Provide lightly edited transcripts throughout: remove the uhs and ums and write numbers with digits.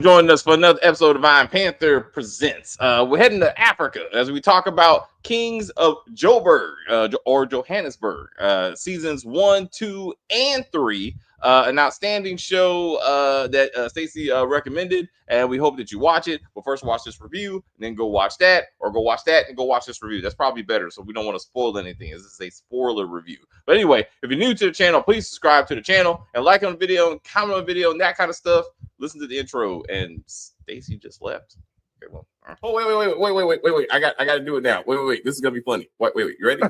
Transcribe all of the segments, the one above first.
Joining us for another episode of Divine Panther Presents. We're heading to Africa as we talk about Kings of Joburg or Johannesburg, seasons 1, 2, and 3. An outstanding show that Stacey recommended, and we hope that you watch it. But first, watch this review, and then go watch that, or go watch that and go watch this review. That's probably better, so we don't want to spoil anything, as this is a spoiler review. But anyway, if you're new to the channel, please subscribe to the channel and like on the video and comment on the video and that kind of stuff. Listen to the intro, and Stacy just left. Okay, well, oh wait! I got to do it now. Wait! This is gonna be funny. Wait! You ready?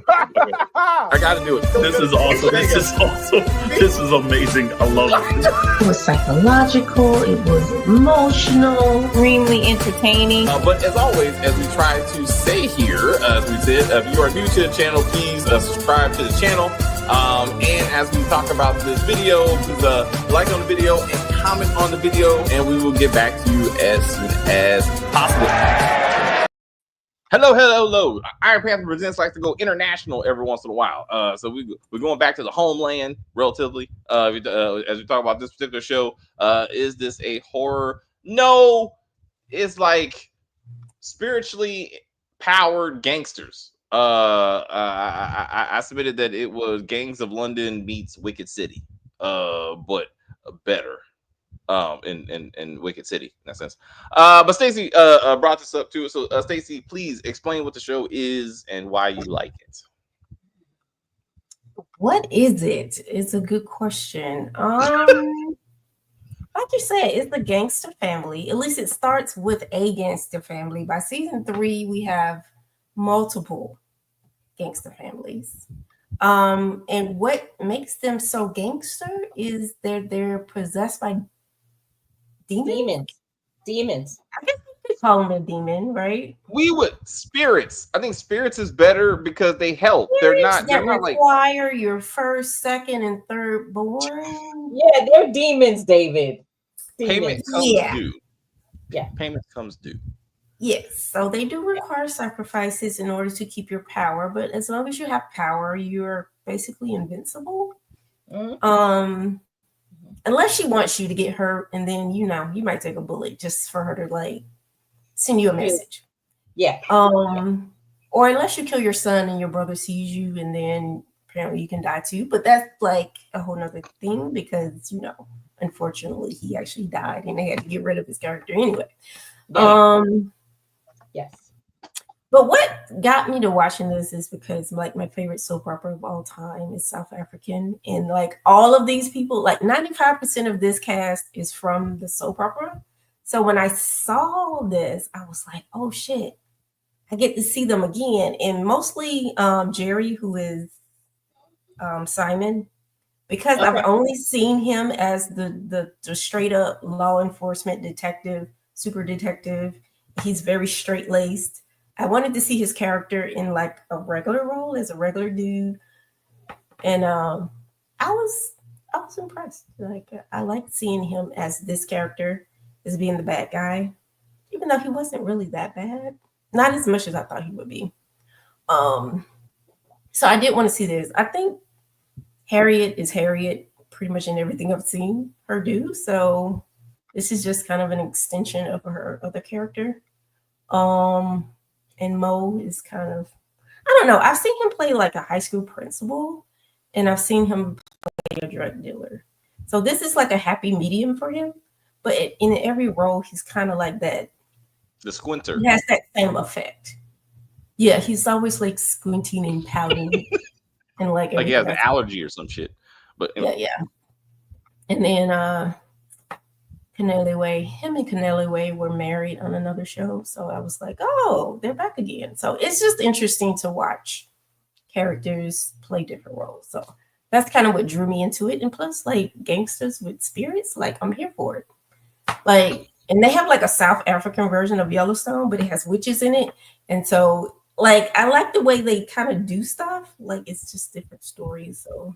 I got to do it. This is awesome. This is awesome. This is amazing. I love it. It was psychological. It was emotional. Extremely entertaining. But as always, as we try to say here, as we said, if you are new to the channel, please subscribe to the channel. And as we talk about this video, please like on the video and comment on the video, and we will get back to you as soon as possible. Hello. Iron Panther Presents likes to go international every once in a while. So we're going back to the homeland relatively. As we talk about this particular show, is this a horror? No, it's like spiritually powered gangsters. I submitted that it was Gangs of London meets Wicked City, but better. In Wicked City in that sense. But Stacey brought this up too. So Stacey, please explain what the show is and why you like it. What is it? It's a good question. Like you said, it's the gangster family. At least it starts with a gangster family. By season 3, we have multiple gangster families. And what makes them so gangster is they're possessed by demons. I guess we could call them a demon, right? We would spirits. I think spirits is better because they help. Spirits they're not require like your first, second, and third born. Yeah, they're demons, David. Payment comes due. Yeah, payment comes due. Yes, so they do require sacrifices in order to keep your power, but as long as you have power, you're basically invincible. Unless she wants you to get hurt, and then you might take a bullet just for her to like send you a message. Yeah. Or unless you kill your son and your brother sees you, and then apparently you can die too. But that's like a whole nother thing because unfortunately he actually died and they had to get rid of his character anyway. Yes. But what got me to watching this is because like my favorite soap opera of all time is South African. And like all of these people, like 95% of this cast is from the soap opera. So when I saw this, I was like, oh shit, I get to see them again. And mostly Jerry, who is Simon, because I've only seen him as the straight up law enforcement detective, super detective. He's very straight laced. I wanted to see his character in like a regular role as a regular dude, and I was impressed. Like I liked seeing him as this character, as being the bad guy, even though he wasn't really that bad, not as much as I thought he would be. So I did want to see this. I think Harriet is Harriet pretty much in everything I've seen her do. So this is just kind of an extension of her other character. And Mo is kind of, I don't know. I've seen him play like a high school principal, and I've seen him play a drug dealer. So this is like a happy medium for him. But in every role, he's kind of like that. The squinter. He has that same effect. Yeah, he's always like squinting and pouting, and like he has an allergy or some shit. But yeah. And then him and Canele Way were married on another show. So I was like, oh, they're back again. So it's just interesting to watch characters play different roles. So that's kind of what drew me into it. And plus, like gangsters with spirits, like I'm here for it. Like, and they have like a South African version of Yellowstone, but it has witches in it. And so like, I like the way they kind of do stuff. Like it's just different stories. So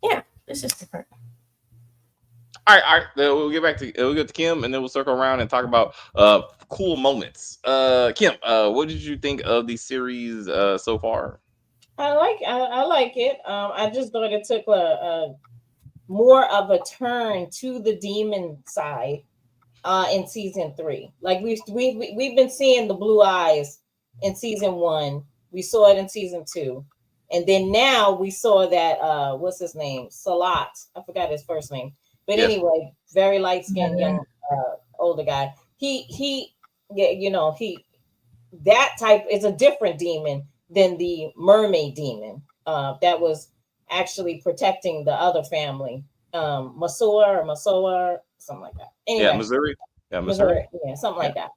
yeah, it's just different. All right. Then we'll get to Kim, and then we'll circle around and talk about cool moments. Kim, what did you think of the series so far? I like it. I just thought it took a more of a turn to the demon side in season 3. Like we've been seeing the blue eyes in season 1. We saw it in season 2. And then now we saw that what's his name? Salat. I forgot his first name. But Yes. anyway, very light-skinned young older guy. He yeah, you know, that type is a different demon than the mermaid demon that was actually protecting the other family. Masoa, something like that. Anyway, Yeah, Missouri. Yeah, Missouri. Yeah, something like that.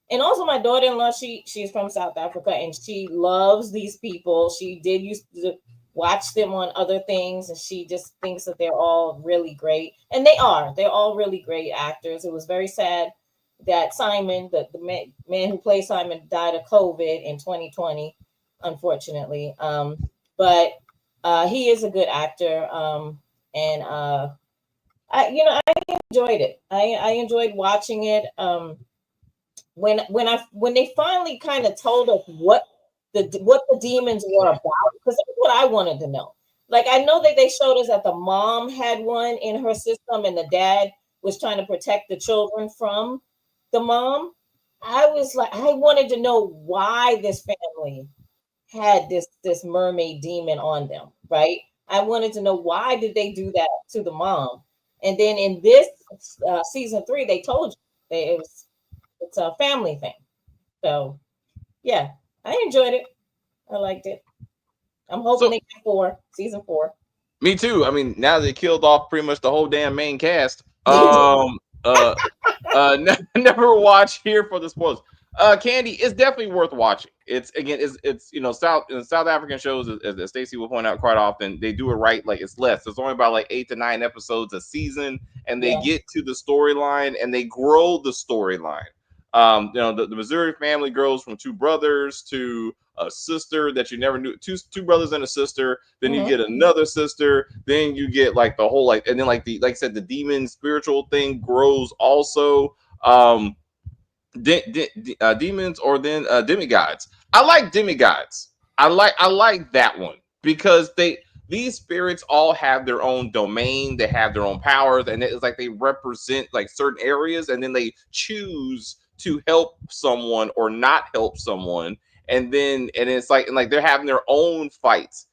And also my daughter-in-law, she's from South Africa and she loves these people. She did used to watch them on other things, and she just thinks that they're all really great. And they're all really great actors. It was very sad that Simon, the man who plays Simon, died of COVID in 2020, unfortunately. But he is a good actor. And I enjoyed it. I enjoyed watching it. When they finally kind of told us what the demons were about, because that's what I wanted to know. Like, I know that they showed us that the mom had one in her system and the dad was trying to protect the children from the mom. I wanted to know why this family had this mermaid demon on them, right? I wanted to know why did they do that to the mom. And then in this season 3, they told you it's a family thing. So yeah, I enjoyed it. I liked it. I'm hoping they get season 4. Me too. I mean, now they killed off pretty much the whole damn main cast. Never watch here for the spoilers. Candy, it's definitely worth watching. It's South African shows, as Stacey will point out quite often, they do it right. Like, it's less. It's only about like 8 to 9 episodes a season, and they get to the storyline and they grow the storyline. The Missouri family grows from 2 brothers to a sister that you never knew, two brothers and a sister. Then you get another sister. Then you get like the whole and then like I said, the demon spiritual thing grows also. Demons or then demigods. I like demigods. I like that one because these spirits all have their own domain. They have their own powers, and it's like they represent like certain areas, and then they choose to help someone or not help someone, and it's like they're having their own fights,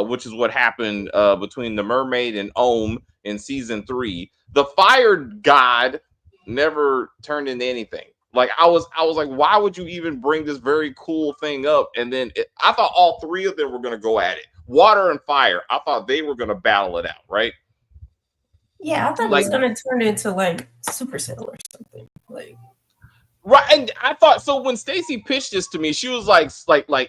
which is what happened between the mermaid and Om in season 3. The fire god never turned into anything. Like, I was like, why would you even bring this very cool thing up? And then I thought all 3 of them were going to go at it. Water and fire. I thought they were going to battle it out, right? Yeah, I thought it was going to turn into like Supercell or something. Like, right, and I thought so when Stacey pitched this to me, she was like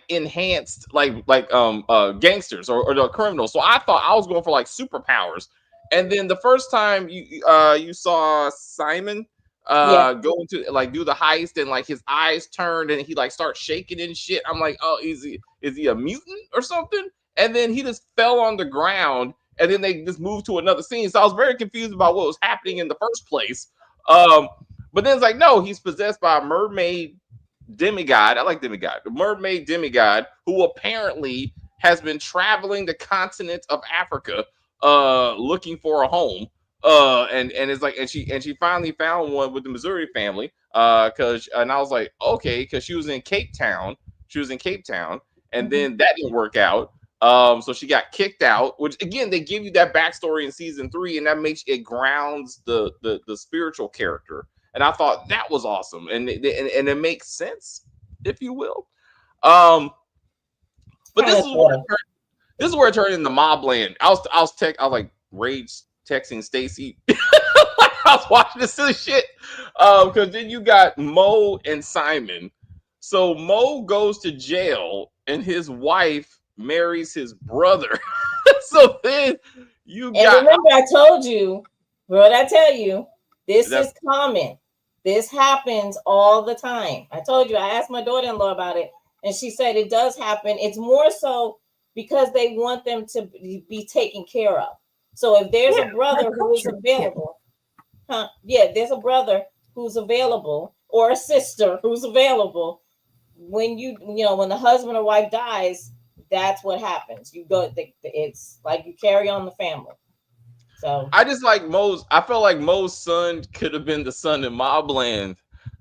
enhanced gangsters or the criminals. So I thought I was going for like superpowers. And then the first time you saw Simon go into like do the heist, and like his eyes turned and he like starts shaking and shit. I'm like, oh, is he a mutant or something? And then he just fell on the ground, and then they just moved to another scene. So I was very confused about what was happening in the first place. But then it's like, no, he's possessed by a mermaid demigod. I like demigod. The mermaid demigod, who apparently has been traveling the continent of Africa looking for a home. And it's like, and she finally found one with the Missouri family. And I was like, okay, because she was in Cape Town. And then that didn't work out. So she got kicked out, which again, they give you that backstory in season 3, and that makes it grounds the spiritual character. And I thought that was awesome, and it makes sense, if you will. But this is where it turned into Mobland. I was like rage texting Stacey. I was watching this silly shit. Because then you got Mo and Simon. So Mo goes to jail, and his wife marries his brother. So then remember, I told you, what I tell you, this is common. This happens all the time. I told you, I asked my daughter-in-law about it, and she said it does happen. It's more so because they want them to be taken care of. So if there's a brother who is available, there's a brother who's available or a sister who's available. When when the husband or wife dies, that's what happens. You go, it's like you carry on the family. So I just like Mo's. I felt like Mo's son could have been the son in Mobland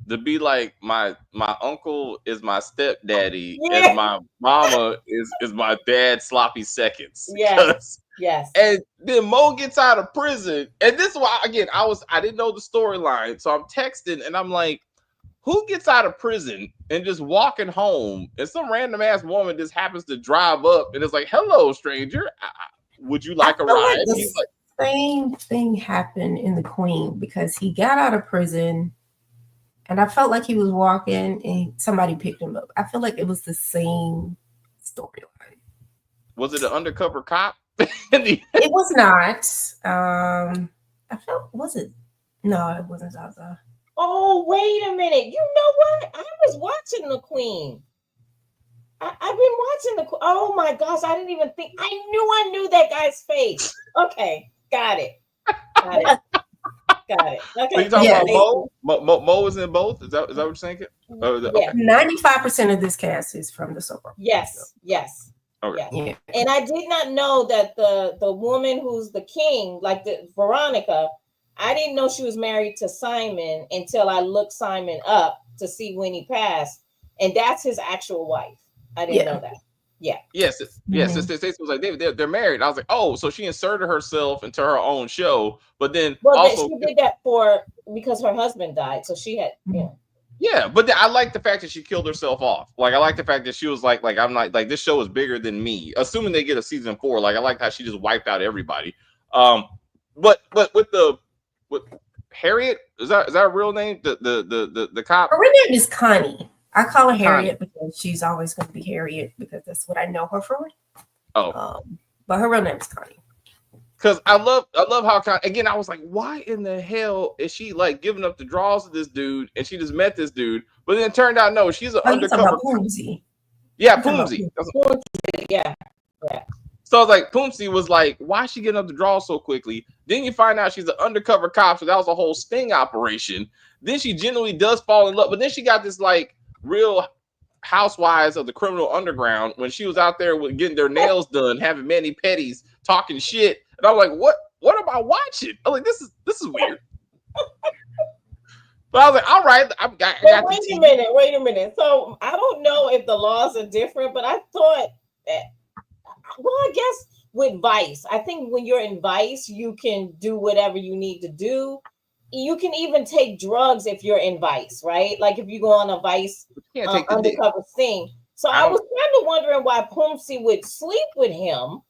to be like my uncle is my stepdaddy Yeah. and my mama is my dad sloppy seconds. Yes. Yes. And then Mo gets out of prison, and this is why again I didn't know the storyline, so I'm texting and I'm like, who gets out of prison and just walking home, and some random ass woman just happens to drive up and it's like, hello, stranger, would you like a ride? Like He's like, same thing happened in The Queen because he got out of prison and I felt like he was walking and somebody picked him up. I feel like it was the same storyline. was it an undercover cop? It was not. I felt, was it? No, it wasn't Zaza. Oh, wait a minute. You know what? I was watching The Queen. I've been watching the. Oh my gosh! I didn't even think. I knew that guy's face. Okay, got it. Okay. So you talking about Mo? Mo was in both. Is that what you're saying? Yeah. 95% of this cast is from the soap opera. Yes. Okay. Yes. Yeah. And I did not know that the woman who's the king, like the Veronica, I didn't know she was married to Simon until I looked Simon up to see when he passed, and that's his actual wife. I didn't know that. Yeah. Yes. Stacey was like, they're married. I was like, oh, so she inserted herself into her own show, but then also she did that because her husband died, so she had, you know. Yeah, but I like the fact that she killed herself off. Like, I like the fact that she was like I'm not like this show is bigger than me. Assuming they get a season 4, like I like how she just wiped out everybody. But with Harriet, is that a real name? The cop. Her name is Connie. I call her Harriet because she's always going to be Harriet because that's what I know her for. Oh, but her real name is Connie. Because I love how again I was like, why in the hell is she like giving up the draws to this dude and she just met this dude, but then it turned out no, she's an undercover. Poomsy. Yeah, Poomsy. Yeah. So I was like, Poomsy was like, why is she getting up the draw so quickly? Then you find out she's an undercover cop, so that was a whole sting operation. Then she genuinely does fall in love, but then she got this like real housewives of the criminal underground when she was out there with getting their nails done, having mani-pedis, talking shit. And I'm like, what am I watching? I'm like, this is weird. But I was like, all right, wait a minute. So I don't know if the laws are different, but I thought that, well, I guess with Vice, I think when you're in Vice, you can do whatever you need to do. You can even take drugs if you're in Vice, right? Like if you go on a Vice undercover thing. So I was kind of wondering why Poomsy would sleep with him.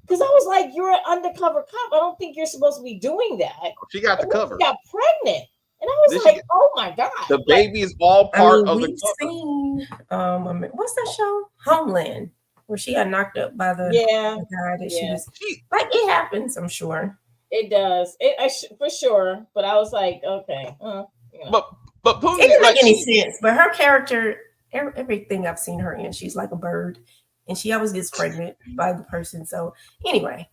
Because I was like, you're an undercover cop. I don't think you're supposed to be doing that. She got the cover. She got pregnant. And I was like, oh my God. The baby is all part of the we've seen, what's that show? Homeland, where she got knocked up by the guy that she was, like, it happens, I'm sure. It does. For sure. But I was like, okay. You know. But Poomsy, it didn't make any sense. But her character, everything I've seen her in, she's like a bird. And she always gets pregnant by the person. So anyway,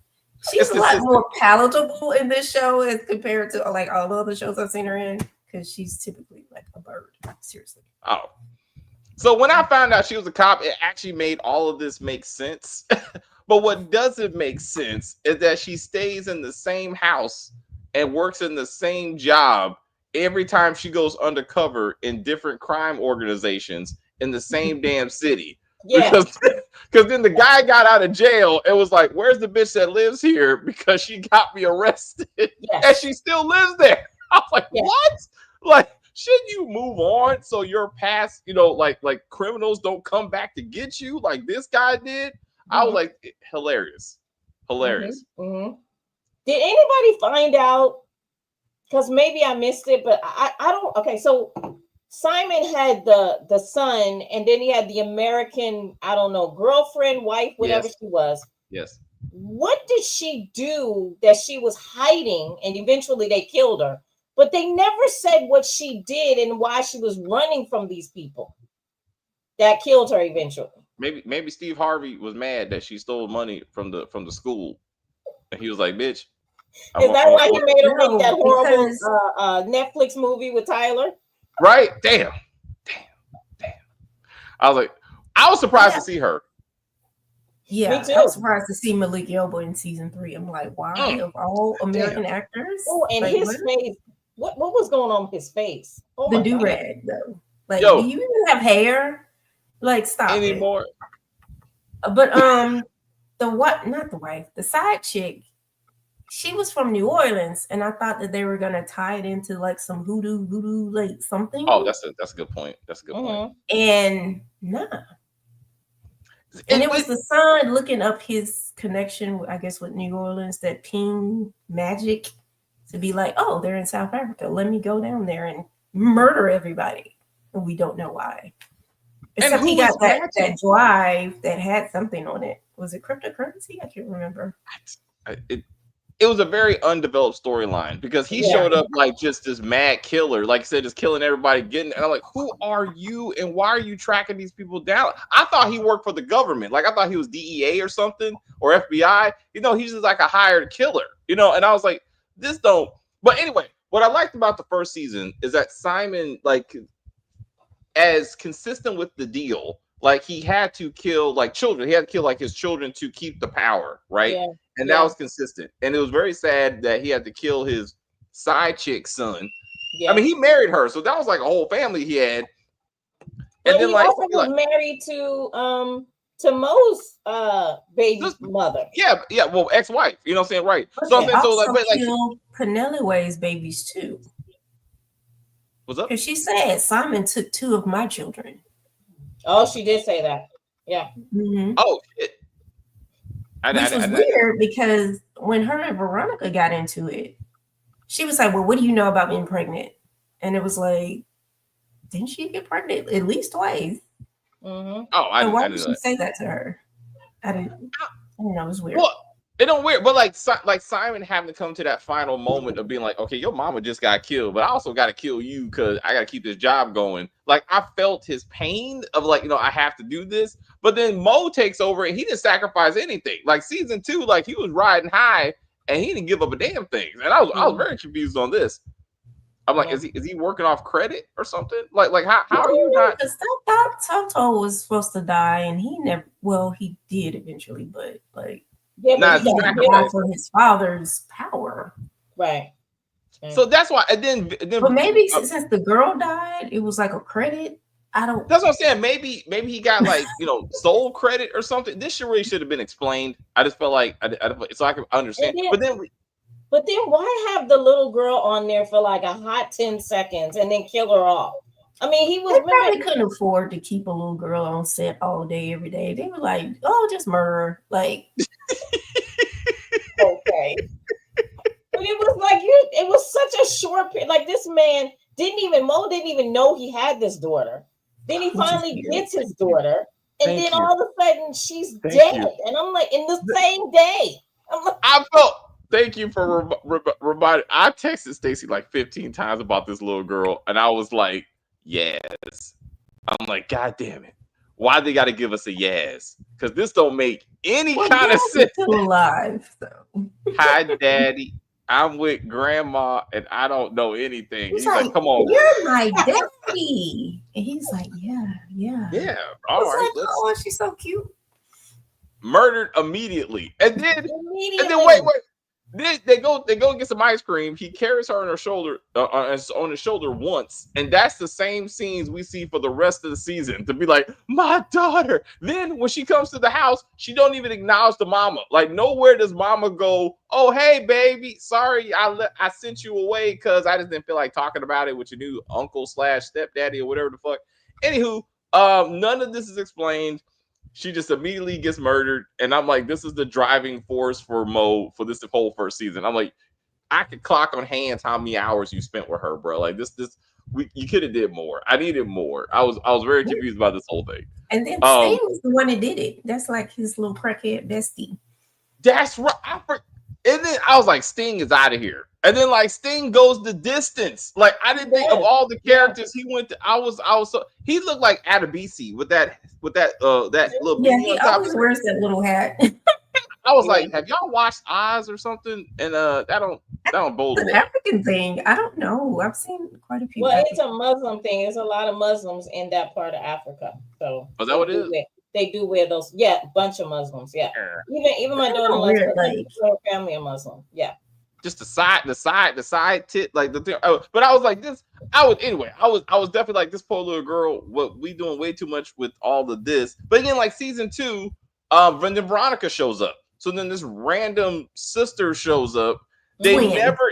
she's a lot more palatable in this show as compared to like all the other shows I've seen her in, because she's typically like a bird. Seriously. Oh. So when I found out she was a cop, it actually made all of this make sense. But what doesn't make sense is that she stays in the same house and works in the same job every time she goes undercover in different crime organizations in the same damn city. Yeah. Because then the guy got out of jail and was like, where's the bitch that lives here? Because she got me arrested. Yes. And she still lives there. I was like, what? Like, shouldn't you move on so your past, like criminals don't come back to get you like this guy did? Mm-hmm. I was like, hilarious. Mm-hmm. Mm-hmm. Did anybody find out? Because maybe I missed it, but I don't. Okay, so Simon had the son, and then he had the American, I don't know, girlfriend, wife, whatever she was. Yes. What did she do that she was hiding, and eventually they killed her? But they never said what she did and why she was running from these people that killed her eventually. Maybe Steve Harvey was mad that she stole money from the school, and he was like, "Bitch." Is that why he made her make that horrible Netflix movie with Tyler? Right? Damn. I was like, I was surprised to see her. Yeah, Me too. I'm surprised to see Malik Yoba in season 3. I'm like, why of all American actors? Oh, and like, his face. What was going on with his face? Oh the my do God. rag though. Like, Yo. do you even have hair? Like, stop Anymore. it. But the side chick, she was from New Orleans, and I thought that they were gonna tie it into like some voodoo, like something. Oh, that's a good point. That's a good point. And nah. And it was the son looking up his connection, I guess, with New Orleans, that ping magic, to be like, oh, they're in South Africa. Let me go down there and murder everybody. And we don't know why. Except he got that drive that had something on it. Was it cryptocurrency? I can't remember. It was a very undeveloped storyline because he showed up like just this mad killer, like I said, just killing everybody, and I'm like, who are you and why are you tracking these people down? I thought he worked for the government, like I thought he was DEA or something or FBI. He's just like a hired killer, and I was like, this don't. But anyway, what I liked about the first season is that Simon, like, as consistent with the deal, like he had to kill like children, he had to kill like his children to keep the power, right? Yeah. And that was consistent. And it was very sad that he had to kill his side chick son. Yeah. I mean, he married her, so that was like a whole family he had. And then he also was married to Mo's baby's mother. Yeah, well, ex-wife. You know what I'm saying? Right. So I'm saying, so like killed Penelope's babies too. What's up? Because she said Simon took 2 of my children. Oh, she did say that. Yeah. Mm-hmm. Oh, shit. Which was weird because when her and Veronica got into it, she was like, well, what do you know about being pregnant? And it was like, didn't she get pregnant at least twice? Mm-hmm. Oh, why did she say that to her? I don't know. It was weird. Well, it don't weird, but like Simon having to come to that final moment of being like, okay, your mama just got killed, but I also got to kill you because I got to keep this job going. Like I felt his pain of like, I have to do this. But then Mo takes over and he didn't sacrifice anything. Like season 2, like he was riding high and he didn't give up a damn thing. And I was very confused on this. I'm like, is he working off credit or something? Like how are you not? Because I thought Toto was supposed to die and he never. Well, he did eventually, but like. Yeah, but he got for his father's power, right? So that's why, and then but maybe since the girl died, it was like a credit. I don't. That's what I'm saying. Maybe he got like soul credit or something. This really should have been explained. I just felt like so I can understand. But then why have the little girl on there for like a hot 10 seconds and then kill her off? I mean, they probably couldn't afford to keep a little girl on set all day, every day. They were like, oh, just murder her. Like, okay. But it was like, it was such a short period. Like, this man Mo didn't even know he had this daughter. Then he finally gets his daughter. And then all of a sudden, she's dead. And I'm like, in the same day. I'm like, thank you for reminding. I texted Stacey like 15 times about this little girl. And I was like, yes. I'm like, God damn it. Why they got to give us a yes? Because this don't make any kind of sense. Still alive, so. Hi, Daddy. I'm with Grandma, and I don't know anything. He's like, come on. You're my daddy. And he's like, yeah. Yeah. All right. Like, oh, she's so cute. Murdered immediately. And then wait. They go get some ice cream. He carries her on her shoulder, on his shoulder once, and that's the same scenes we see for the rest of the season. To be like, my daughter. Then when she comes to the house, she don't even acknowledge the mama. Like nowhere does mama go, oh hey baby, sorry I sent you away because I just didn't feel like talking about it with your new uncle / stepdaddy or whatever the fuck. Anywho, none of this is explained. She just immediately gets murdered. And I'm like, this is the driving force for Mo for this whole first season. I'm like, I could clock on hands how many hours you spent with her, bro. Like you could have did more. I needed more. I was very confused about this whole thing. And then Sting was the one that did it. That's like his little crackhead bestie. That's right. And then I was like, Sting is out of here. And then like Sting goes the distance. Like I didn't think of all the characters he went to. I was so he looked like Adebisi with that little he always wears that little hat. I was like, have y'all watched Oz or something? And that don't bode well. An African thing. I don't know. I've seen quite a few. Well, it's a Muslim thing. There's a lot of Muslims in that part of Africa. So is that what it is? they do wear those. Yeah, bunch of Muslims. Yeah, even my daughter-in-law's family are Muslim. Yeah. Just the side tit, like the thing. Oh, but I was like this. I was definitely like this poor little girl. What we doing way too much with all of this. But again, like season 2, then Veronica shows up. So then this random sister shows up. They never.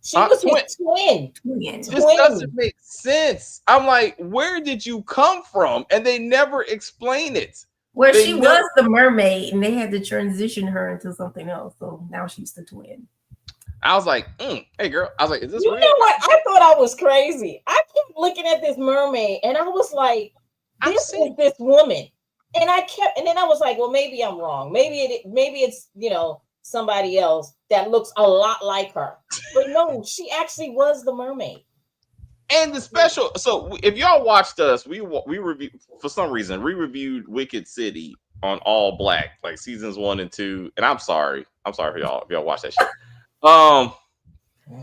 She was twin. This doesn't make sense. I'm like, where did you come from? And they never explain it. Well, she was the mermaid, and they had to transition her into something else. So now she's the twin. I was like, hey girl. I was like, is this real? You know what? I thought I was crazy. I kept looking at this mermaid and I was like, this is this woman. And then I was like, well, maybe I'm wrong. Maybe it's, somebody else that looks a lot like her. But no, she actually was the mermaid. And the special, so if y'all watched us, we reviewed, for some reason, reviewed Wicked City on all black, like seasons 1 and 2. And I'm sorry for y'all if y'all watch that shit.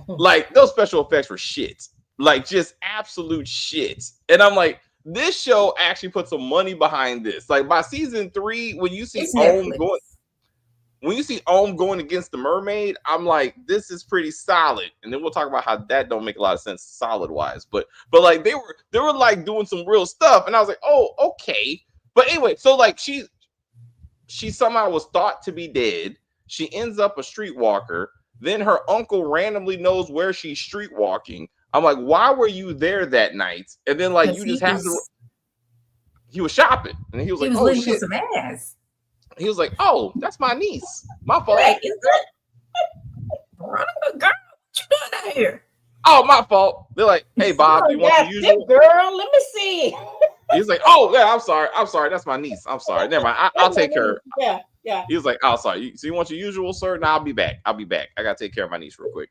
Like those special effects were shit, like just absolute shit. And I'm like, this show actually put some money behind this. Like by season 3, when you see Ohm going against the mermaid, I'm like, this is pretty solid. And then we'll talk about how that don't make a lot of sense solid wise, but like they were like doing some real stuff, and I was like, oh, okay. But anyway, so like she somehow was thought to be dead. She ends up a streetwalker. Then her uncle randomly knows where she's streetwalking. I'm like, why were you there that night? And then like you just have to. He was shopping, and he was like, "Oh shit!" Some ass. He was like, "Oh, that's my niece. My fault." Right, is that Veronica, girl? What you doing out here? Oh, my fault. They're like, "Hey, Bob, you want to use it, girl? Let me see." He's like, "Oh, yeah, I'm sorry. That's my niece. I'm sorry. Never mind. I'll take her." Yeah. He was like, "Oh, sorry. So you want your usual, sir? Now I'll be back. I gotta take care of my niece real quick."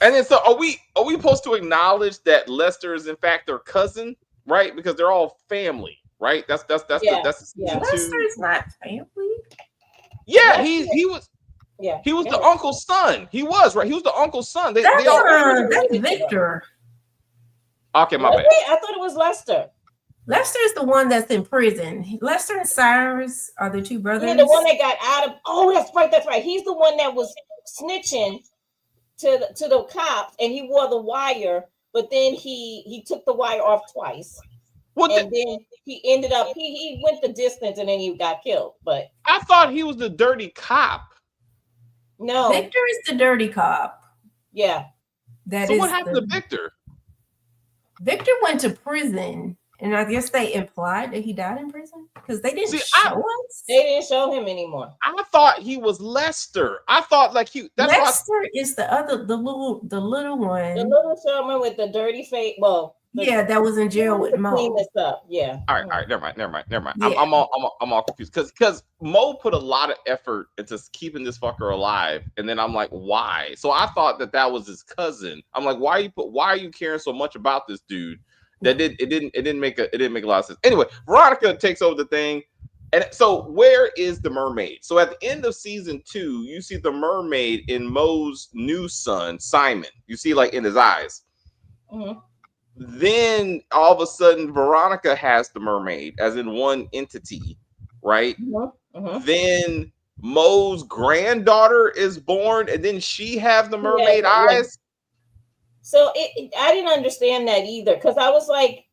And then so are we supposed to acknowledge that Lester is in fact their cousin, right? Because they're all family, right? That's the season 2. Lester is not family. Yeah, he was. Yeah, he was the uncle's son. He was right. He was the uncle's son. That's Victor. Okay, my bad. I thought it was Lester. Lester is the one that's in prison. Lester and Cyrus are the two brothers. Yeah, the one that got out of. Oh, that's right. He's the one that was snitching to the cops, and he wore the wire. But then he took the wire off twice. Then he ended up he went the distance, and then he got killed. But I thought he was the dirty cop. No, Victor is the dirty cop. Yeah. So what happened to Victor? Victor went to prison, and I guess they implied that he died in prison because they didn't show us. They didn't show him anymore. I thought he was Lester. I thought like Lester is the little one. The little Sherman with the dirty face. Well, that was in jail with Mo. Clean this up. Yeah. All right. Never mind. Yeah. I'm all confused because Mo put a lot of effort into keeping this fucker alive, and then I'm like, why? So I thought that was his cousin. I'm like, why are you caring so much about this dude? It didn't make a lot of sense. Anyway, Veronica takes over the thing, and so where is the mermaid? So at the end of season 2, you see the mermaid in Mo's new son Simon. You see like in his eyes. Mm-hmm. Then all of a sudden, Veronica has the mermaid as in one entity, right? Mm-hmm. Then Mo's granddaughter is born, and then she has the mermaid eyes. So I didn't understand that either, because I was like,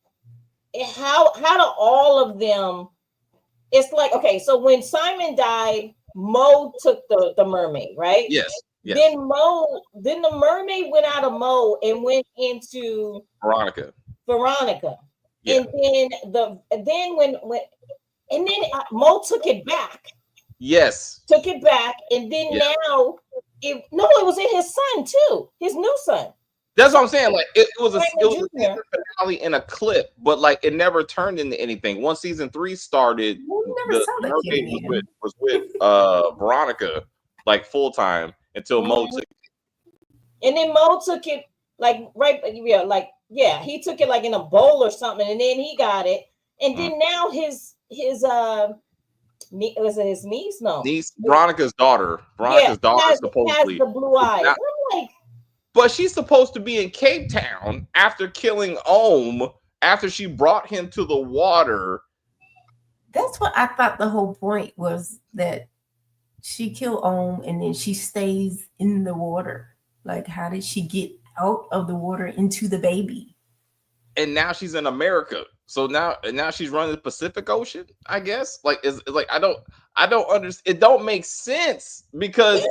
how do all of them? It's like, okay, so when Simon died, Mo took the mermaid, right? Yes. Then the mermaid went out of Mo and went into Veronica. Yeah. And then when Mo took it back. Yes. Took it back, and then now it was in his son too, his new son. That's what I'm saying. Like it was a finale in a clip, but like it never turned into anything. Once season 3 started, the mermaid was with Veronica like full time until Mo took it. And then Mo took it he took it like in a bowl or something, and then he got it. And then now his was it his niece? No. Niece, Veronica's daughter. Veronica's daughter is supposedly has the blue eyes. I'm like, but she's supposed to be in Cape Town after killing Ohm, after she brought him to the water. That's what I thought the whole point was, that she killed Om and then she stays in the water. Like, how did she get out of the water into the baby? And now she's in America. So now she's running the Pacific Ocean, I guess. Like, is like I don't understand. It don't make sense because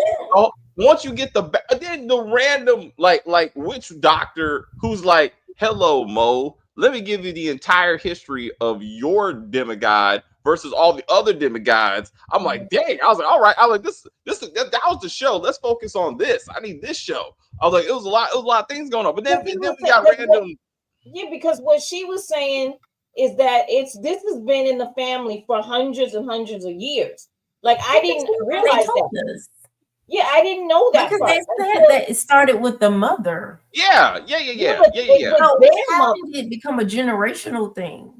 once you get then the random like witch doctor who's like, hello Mo, let me give you the entire history of your demigod versus all the other demigods. I'm like, dang. I was like, all right. I was like, that was the show. Let's focus on this. I need this show. I was like, it was a lot of things going on. But then we got random. Yeah, because what she was saying is that this has been in the family for hundreds and hundreds of years. Like, I didn't realize that. Yeah, I didn't know that. Because they said that it started with the mother. Yeah. How did it become a generational thing?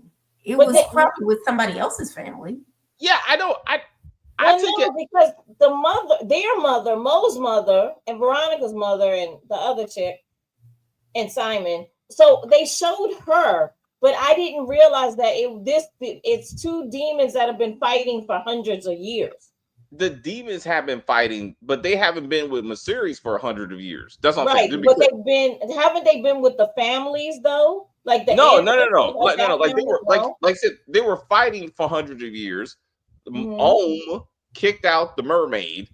It was probably with somebody else's family. Yeah, I took it because their mother, Mo's mother, and Veronica's mother, and the other chick, and Simon. So they showed her, but I didn't realize that it's two demons that have been fighting for hundreds of years. The demons have been fighting, but they haven't been with Maseres for 100 of years. That's what I'm saying. But haven't they been with the families though? Like no. Like they were like I said, they were fighting for hundreds of years. Om kicked out the mermaid.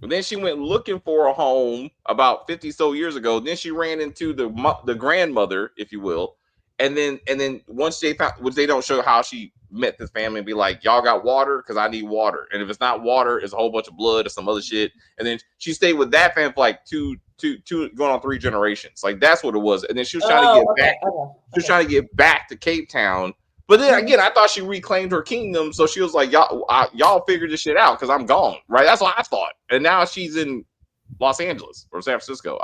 And then she went looking for a home about 50 so years ago. Then she ran into the grandmother, if you will. And then once they found, which they don't show how she met this family, and be like, y'all got water? Because I need water. And if it's not water, it's a whole bunch of blood or some other shit. And then she stayed with that family for like two going on 3 generations. Like, that's what it was. And then she was trying to get back. She was trying to get back to Cape Town. But then again, I thought she reclaimed her kingdom, so she was like, y'all figure this shit out because I'm gone, right? That's what I thought. And now she's in Los Angeles or San Francisco.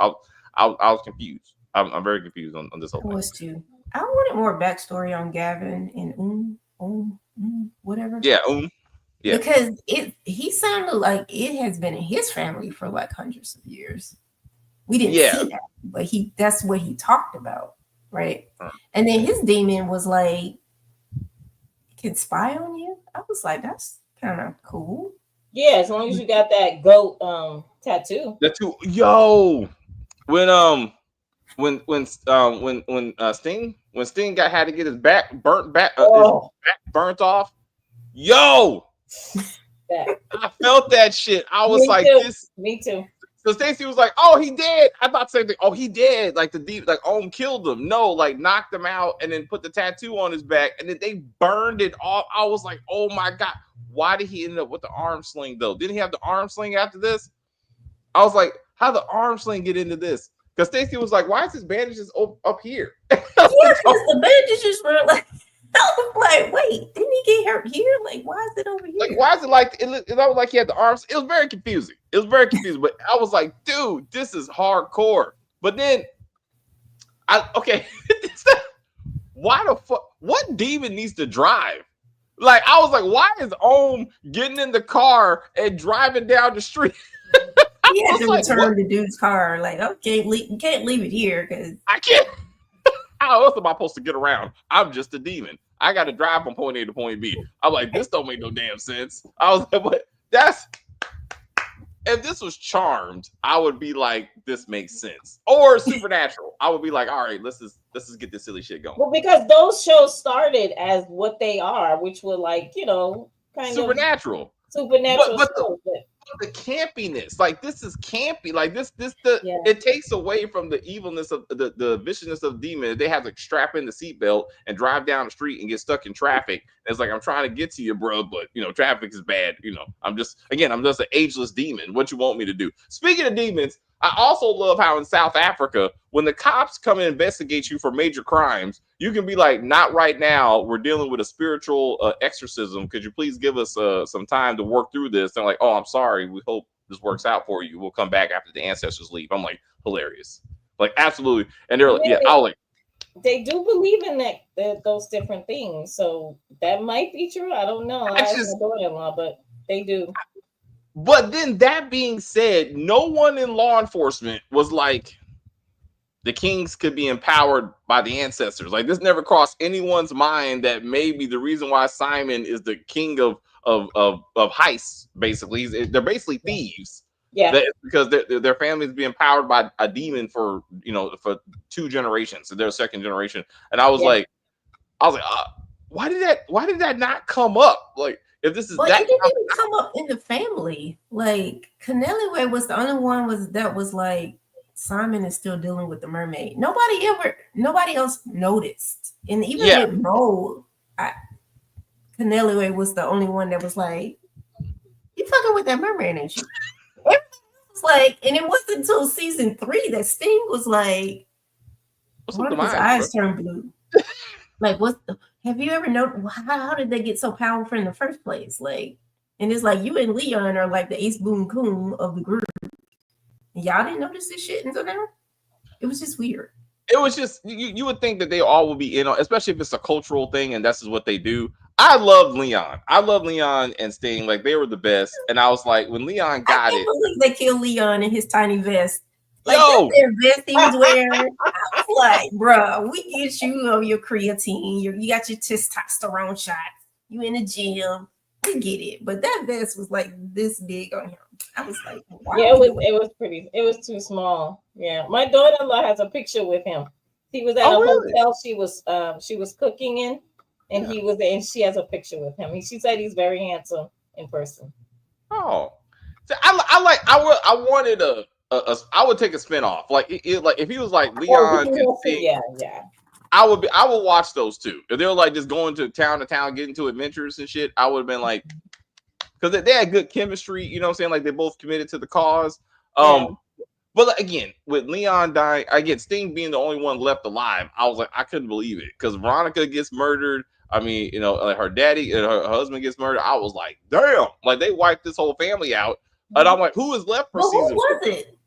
I was confused. I'm very confused on this whole thing. I was too. I wanted more backstory on Gavin and whatever. Yeah, yeah. Because he sounded like it has been in his family for like hundreds of years. We didn't see that, but that's what he talked about, right? And then his demon was like, can spy on you. I was like, that's kind of cool. Yeah, as long as you got that goat tattoo. Yo, when Sting had to get his back burnt off. Yo, I felt that shit. I was Me too. So Stacey was like, "Oh, he dead." I thought same thing. Oh, he dead. Like Om killed him. No, like knocked him out and then put the tattoo on his back and then they burned it off. I was like, "Oh my god, why did he end up with the arm sling though? Didn't he have the arm sling after this?" I was like, "How the arm sling get into this?" Because Stacey was like, "Why is his bandages up here?" Yeah, because the bandages were like. I was like, wait, didn't he get hurt here? Like, why is it over here? Like, why is it like it was like he had the arms? It was very confusing. But I was like, dude, this is hardcore. But then why the fuck? What demon needs to drive? Like, I was like, why is Om getting in the car and driving down the street? He had to return the dude's car. Like, okay, you can't leave it here because I can't. How else am I supposed to get around? I'm just a demon. I got to drive from point A to point B. I'm like, this don't make no damn sense. I was like, but if this was Charmed, I would be like, this makes sense. Or Supernatural, I would be like, all right, let's just get this silly shit going. Well, because those shows started as what they are, which were like, kind Supernatural. But the campiness, like this is campy, like it takes away from the evilness of the viciousness of the demon. They have to strap in the seatbelt and drive down the street and get stuck in traffic. And it's like, I'm trying to get to you, bro, but traffic is bad. I'm just an ageless demon. What you want me to do? Speaking of demons, I also love how in South Africa, when the cops come and investigate you for major crimes, you can be like, not right now. We're dealing with a spiritual exorcism. Could you please give us some time to work through this? And like, oh, I'm sorry. We hope this works out for you. We'll come back after the ancestors leave. I'm like, hilarious. Like, absolutely. And they're like, they do believe in that those different things. So that might be true. I don't know. I have my daughter-in-law, but they do. But then that being said, no one in law enforcement was like, the kings could be empowered by the ancestors. Like this never crossed anyone's mind that maybe the reason why Simon is the king of heists, basically, they're basically thieves. Yeah, because their family is being powered by a demon for for 2 generations, so they're a second generation. And I was like, why did that not come up? Like, if this is but that, it didn't even come up in the family. Like Canelliway was the only one was like, Simon is still dealing with the mermaid. Nobody else noticed. And even with Mo, Canelliway was the only one that was like, you fucking with that mermaid, ain't you? Everything was like, and it wasn't until season 3 that Sting was like, one of his eyes turned blue. Like, have you ever noticed how did they get so powerful in the first place? Like, and it's like you and Leon are like the Ace Boon Coon of the group. Y'all didn't notice this shit until now? It was just weird. It was just you would think that they all would be in on, especially if it's a cultural thing and that's what they do. I love Leon. I love Leon and Sting. Like, they were the best. And I was like, when Leon got I can't believe they killed Leon in his tiny vest. Like, Yo, that's their vest he was wearing. I was like, bro, we get you on your creatine. You got your testosterone shots. You in the gym. We get it. But that vest was like this big on him. I was like, wow. Yeah, it was pretty. It was too small. Yeah, my daughter-in-law has a picture with him. He was at a hotel she was cooking in, and he was there, and she has a picture with him. She said he's very handsome in person. Oh, so I would take a spin off. Like, like if he was like Leon and Sting, yeah. I would watch those two. If they were like just going to town, getting to adventures and shit, I would have been like, because they had good chemistry, you know what I'm saying? Like, they both committed to the cause. But again, with Leon dying, again, Sting being the only one left alive, I was like, I couldn't believe it. Because Veronica gets murdered. I mean, like her daddy and her husband gets murdered. I was like, damn, like they wiped this whole family out. And I'm like, who is left for season 4? Who was it?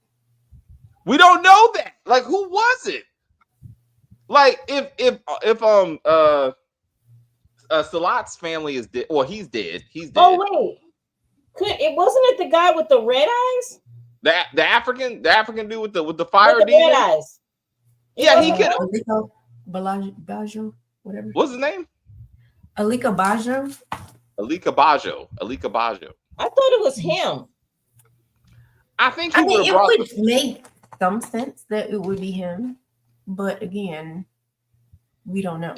We don't know that. Like, who was it? Like, if Salat's family is dead. Well, he's dead. He's dead. Oh wait, wasn't it the guy with the red eyes? The African dude with the fire with the red eyes. Yeah, he could. Alika Bajo, whatever. What's his name? Alika Bajo. Alika Bajo. I thought it was him. I think it would make some sense that it would be him, but again, we don't know.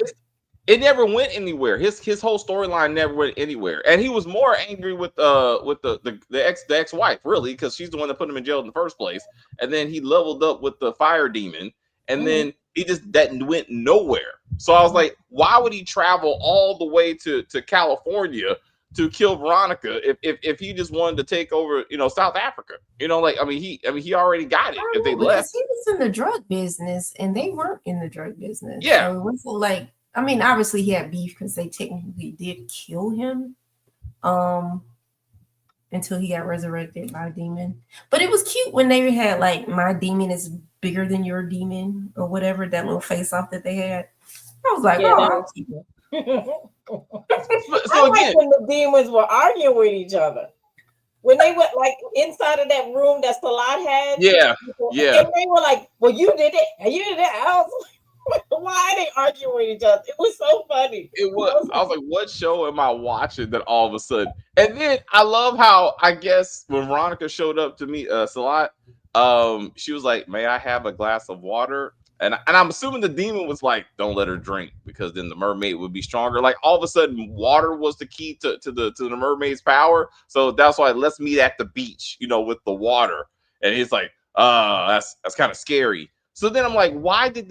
It never went anywhere. His whole storyline never went anywhere, and he was more angry with the ex-wife, really, because she's the one that put him in jail in the first place. And then he leveled up with the fire demon, and then he just went nowhere. So I was like, why would he travel all the way to California to kill Veronica if he just wanted to take over, South Africa? Like, I mean, he already got it. If they left, he was in the drug business, and they weren't in the drug business. Yeah, so it wasn't like. I mean, obviously he had beef because they technically did kill him until he got resurrected by a demon. But it was cute when they had like, my demon is bigger than your demon or whatever, that little face off that they had. I was like, So again, when the demons were arguing with each other. When they went like inside of that room that Salat had. Yeah. And they were like, well, you did it. And you did it. I was like, why are they arguing with each other? It was so funny. It was. I was like, what show am I watching that all of a sudden? And then I love how, I guess, when Veronica showed up to meet Salat, she was like, may I have a glass of water? And I'm assuming the demon was like, don't let her drink, because then the mermaid would be stronger. Like, all of a sudden, water was the key to the mermaid's power. So that's why, let's meet at the beach, with the water. And he's like, that's kind of scary. So then I'm like, why did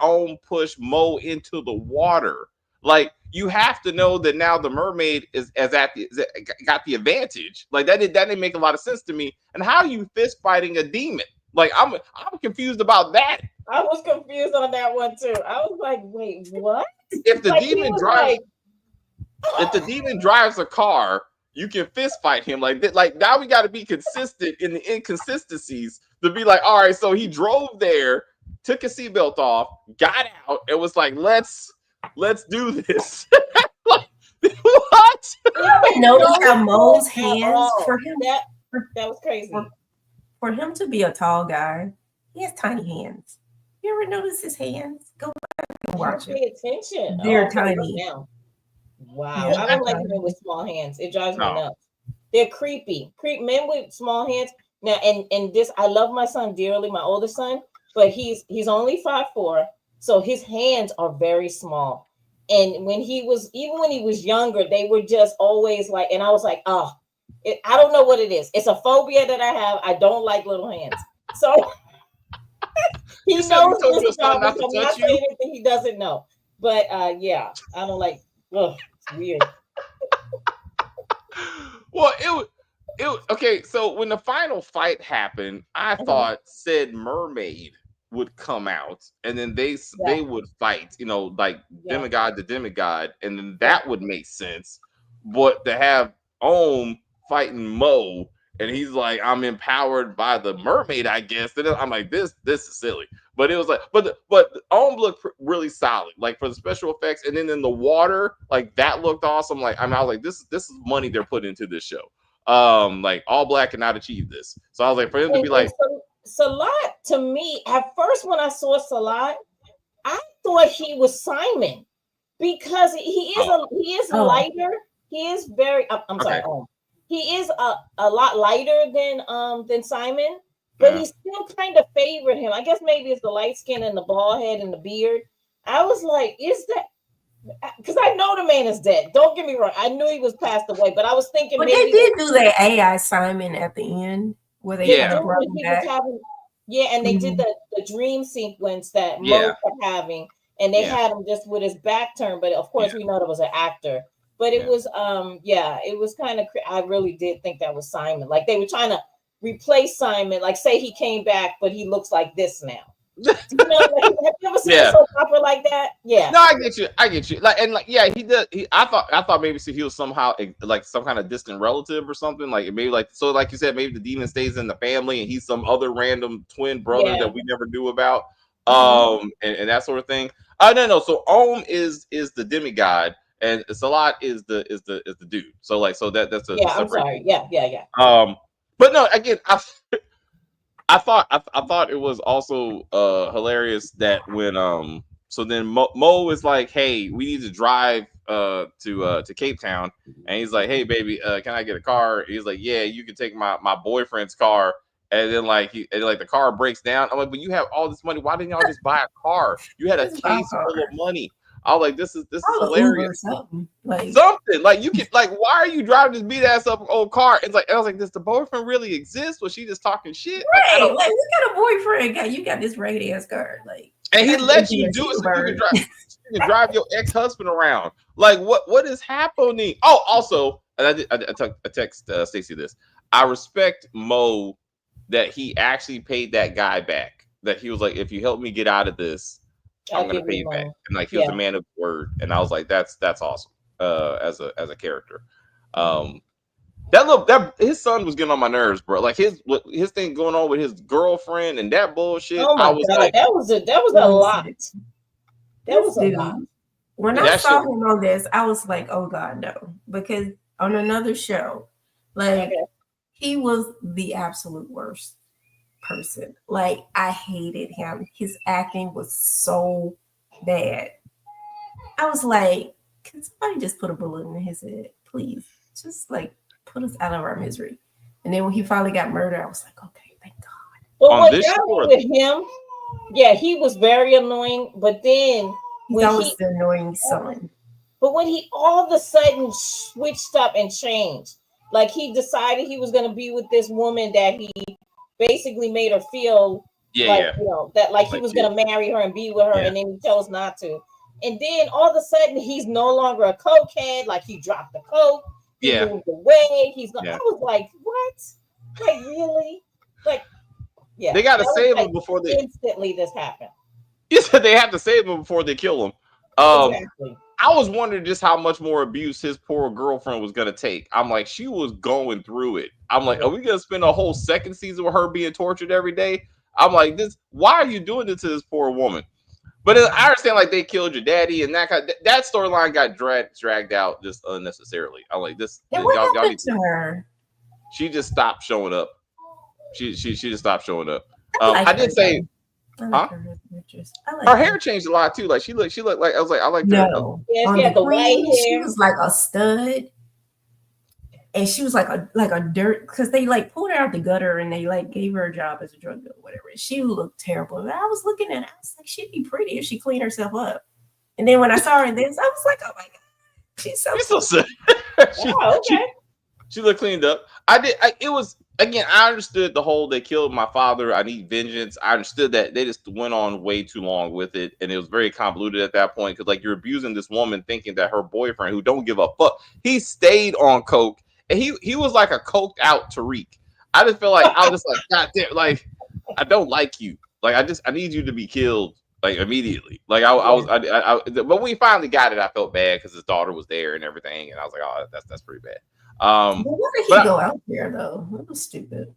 Ohm push Mo into the water? Like, you have to know that now the mermaid got the advantage. Like, that didn't make a lot of sense to me. And how are you fist fighting a demon? Like, I'm confused about that. I was confused on that one too. I was like, wait, what? If the demon drives a car, you can fist fight him like that. Like, now we got to be consistent in the inconsistencies to be like, all right, so he drove there, took his seatbelt off, got out, and was like, let's do this. Like, what? You notice how Mo's hands for him that was crazy. For him to be a tall guy, He has tiny hands. You ever notice his hands? Go back and watch it. Pay attention. They're Okay, tiny. now. Wow. Yeah, I don't like men with small hands. It drives me No. nuts. They're creepy. Men with small hands. Now, and this, I love my son dearly, my oldest son, but he's only 5'4", so his hands are very small. And when he was younger, they were just always like, and I was like, I don't know what it is. It's a phobia that I have. I don't like little hands. So he knows this about me. I'm not saying anything he doesn't know. But yeah, I don't like. Ugh, it's weird. Well, it okay. So when the final fight happened, I thought said mermaid would come out, and then they would fight. You know, like demigod to demigod, and then that would make sense. But to have Ohm fighting Mo, and he's like, I'm empowered by the mermaid, I guess. Then I'm like, this is silly. But it was like, but Ohm looked really solid, like for the special effects, and then in the water, like that looked awesome. Like I was like, this is money they're putting into this show. Like All Black cannot achieve this. So I was like, for him to be like Salat, to me, at first when I saw Salat, I thought he was Simon because he is lighter. He is very. I'm sorry. He is a lot lighter than Simon. But he still kind of favored him. I guess maybe it's the light skin and the bald head and the beard. I was like, is that because I know the man is dead. Don't get me wrong. I knew he was passed away, but I was thinking but maybe they did do that AI Simon at the end where they kind of brought him back. And they did the dream sequence that Mo kept having, and they had him just with his back turned. But of course, we know there was an actor. But it was it was kind of. I really did think that was Simon. Like they were trying to replace Simon, like say he came back, but he looks like this now. You know, like, have you ever seen a soap opera like that? Yeah. No, I get you. Like he did. I thought maybe he was somehow like some kind of distant relative or something. Like maybe like you said, maybe the demon stays in the family and he's some other random twin brother that we never knew about. And that sort of thing. No. So Ohm is the demigod and Salat is the dude. So like that's a I'm sorry. Yeah. But no, again, I thought it was also hilarious that when so then Mo is like, hey, we need to drive to Cape Town, and he's like, hey baby, can I get a car? He's like, yeah, you can take my boyfriend's car. And then like the car breaks down. I'm like, but you have all this money. Why didn't y'all just buy a car? You had a case full of money. I was like, this is hilarious. Something like you can like, why are you driving this beat ass up old car? It's like I was like, does the boyfriend really exist? Was she just talking shit? Right, like what kind of boyfriend you got this ragged ass car? Like, and he let you do it so you can drive your ex-husband around. Like what is happening? Oh, also, and I text Stacey this. I respect Mo that he actually paid that guy back. That he was like, if you help me get out of this, I'm gonna pay you back. And like he was a man of word, and I was like, that's awesome. As a character, that his son was getting on my nerves, bro. Like his thing going on with his girlfriend and that bullshit. Oh my God, like, that was a lot. That was a lot. When I saw him on this, I was like, oh God, no, because on another show, like he was the absolute worst person. Like I hated him. His acting was so bad. I was like, can somebody just put a bullet in his head, please? Just like put us out of our misery. And then when he finally got murdered, I was like, okay, thank God. But what got me with him, he was very annoying. But then he's always the annoying son. But when he all of a sudden switched up and changed, like he decided he was going to be with this woman that he basically made her feel you know, that like he was going to marry her and be with her, and then he chose not to. And then all of a sudden he's no longer a cokehead. Like he dropped the coke. He moved away. He's not. I was like, what? Like really? Like, they got to save him before they instantly this happened. You said they have to save him before they kill him. Exactly. I was wondering just how much more abuse his poor girlfriend was going to take. I'm like, she was going through it. I'm like, are we going to spend a whole second season with her being tortured every day? I'm like, why are you doing this to this poor woman? But I understand, like, they killed your daddy, and that storyline got dragged out just unnecessarily. I'm like, what happened to her? She just stopped showing up. She just stopped showing up. I did say, I huh? like her pictures. I like Her hair changed a lot too. Like she looked like I was like, I like her. No, Yeah, on she had the white Queen, she hair. was like a stud, and she was like a dirt because they like pulled her out the gutter and they like gave her a job as a drug dealer, whatever. She looked terrible. And I was looking at her, I was like, she'd be pretty if she cleaned herself up. And then when I saw her in this, I was like, oh my god, she's so She's so sick. Oh, okay. She looked cleaned up. It was again. I understood the whole they killed my father. I need vengeance. I understood that they just went on way too long with it, and it was very convoluted at that point because like you're abusing this woman, thinking that her boyfriend, who don't give a fuck, he stayed on coke, and he was like a coked out Tariq. I just feel like I was just like, God damn, like I don't like you. Like I need you to be killed like immediately. Like but when we finally got it, I felt bad because his daughter was there and everything, and I was like, oh, that's pretty bad. But why did he go out there though? That was stupid.